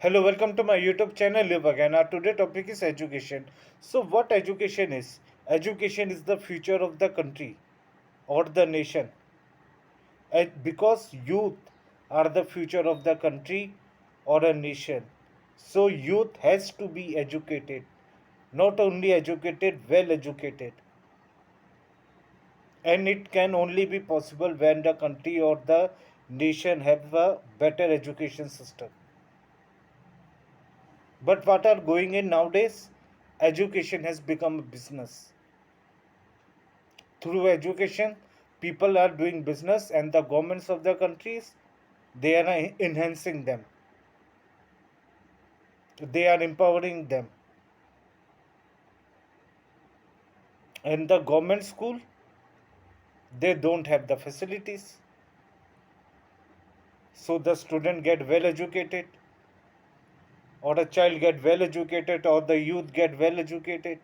Hello, welcome to my YouTube channel LiveAgain. Our today topic is education. So, what education is? Education is the future of the country or the nation. Because youth are the future of the country or a nation. So, youth has to be educated. Not only educated, well educated. And it can only be possible when the country or the nation have a better education system. But what are going in nowadays? Education has become a business. Through education, people are doing business, and the governments of the countries, they are enhancing them. They are empowering them. And the government school, they don't have the facilities. So the student get well educated, or a child get well educated, or the youth get well educated.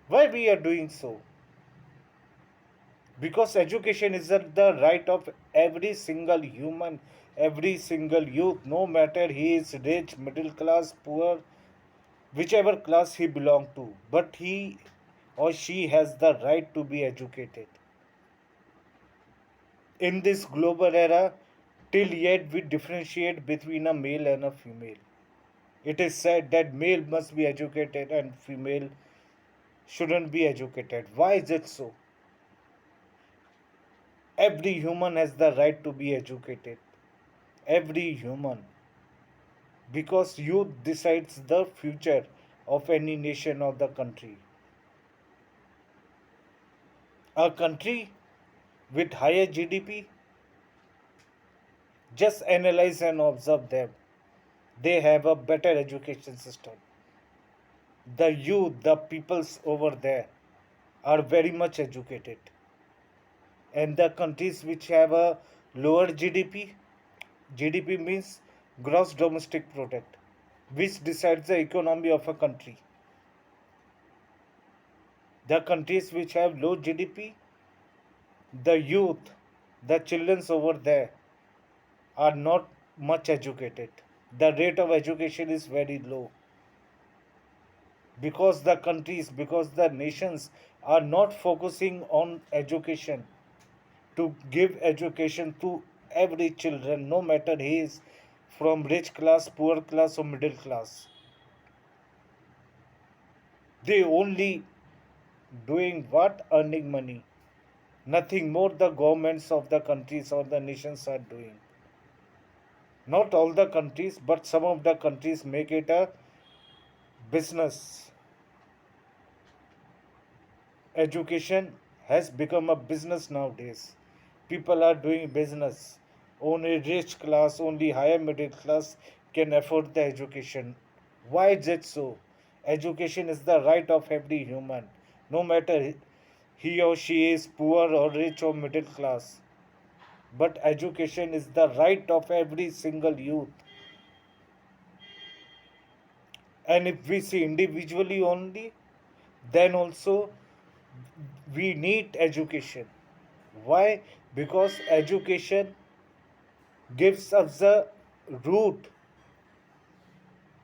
Why we are doing so? Because education is the right of every single human, every single youth, no matter he is rich, middle class, poor, whichever class he belongs to, but he or she has the right to be educated. In this global era, till yet we differentiate between a male and a female. It is said that male must be educated and female shouldn't be educated. Why is it so? Every human has the right to be educated. Every human. Because youth decides the future of any nation or the country. A country with higher GDP, just analyze and observe them. They have a better education system. The youth, the peoples over there are very much educated. And the countries which have a lower GDP, GDP means gross domestic product, which decides the economy of a country. The countries which have low GDP, the youth, the children over there are not much educated. The rate of education is very low because the nations are not focusing on education to give education to every children, no matter he is from rich class, poor class, or middle class. They only doing what? Earning money. Nothing more the governments of the countries or the nations are doing. Not all the countries, but some of the countries make it a business. Education has become a business nowadays. People are doing business. Only rich class, only higher middle class can afford the education. Why is it so? Education is the right of every human, no matter he or she is poor or rich or middle class. But education is the right of every single youth. And if we see individually only, then also we need education. Why? Because education gives us the root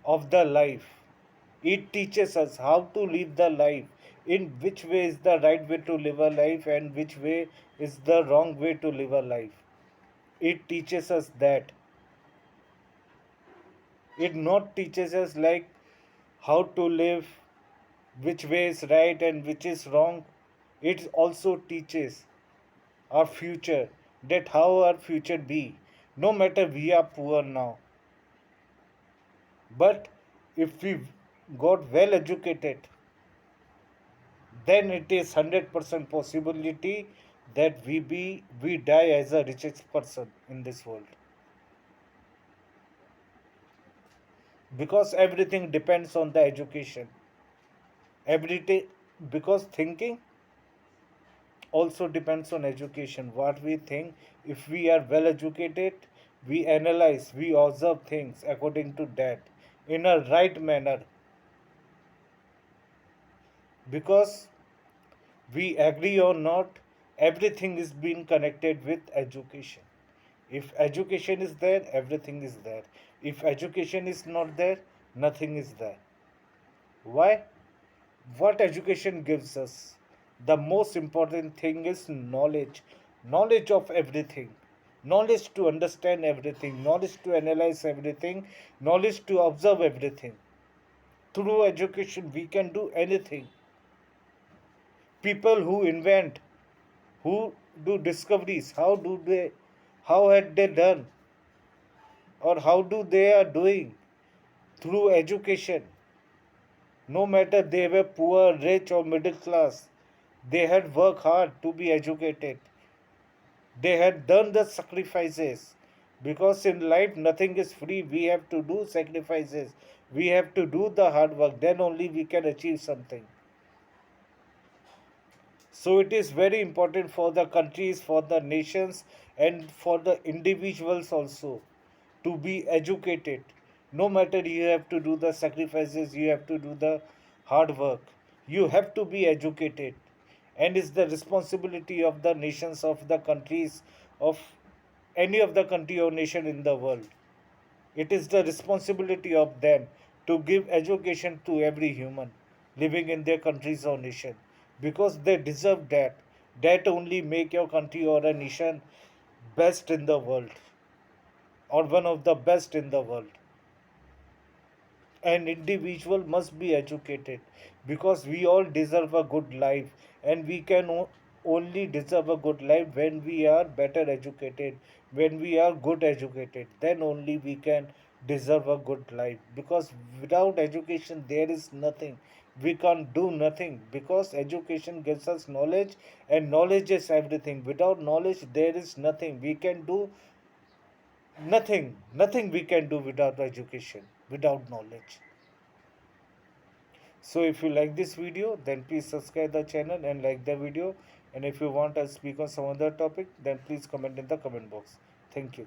of the life. It teaches us how to live the life, in which way is the right way to live a life and which way is the wrong way to live a life. It teaches us that. It not teaches us like how to live, which way is right and which is wrong. It also teaches our future, that how our future be, no matter we are poor now. But if we got well educated, then it is 100% possibility that we die as a richest person in this world, because everything depends on the education. Everything, because thinking also depends on education. What we think, if we are well educated, we analyze, we observe things according to that in a right manner, because we agree or not, everything is being connected with education. If education is there, everything is there. If education is not there, nothing is there. Why? What education gives us? The most important thing is knowledge. Knowledge of everything. Knowledge to understand everything. Knowledge to analyze everything. Knowledge to observe everything. Through education, we can do anything. People who invent, who do discoveries, how had they done, or how do they are doing? Through education. No matter they were poor, rich, or middle class, they had worked hard to be educated. They had done the sacrifices. Because in life, nothing is free. We have to do sacrifices. We have to do the hard work. Then only we can achieve something. So it is very important for the countries, for the nations, and for the individuals also to be educated. No matter you have to do the sacrifices, you have to do the hard work. You have to be educated. And it's the responsibility of the nations, of the countries, of any of the country or nation in the world. It is the responsibility of them to give education to every human living in their countries or nation because they deserve that. That only make your country or a nation best in the world or one of the best in the world. An individual must be educated because we all deserve a good life and we can only deserve a good life when we are better educated, when we are good educated, then only we can deserve a good life because without education there is nothing, we can't do nothing because education gives us knowledge and knowledge is everything. Without knowledge there is nothing we can do, nothing we can do without education, without knowledge. So if you like this video, then please subscribe the channel and like the video. And if you want us to speak on some other topic, then please comment in the comment box. Thank you.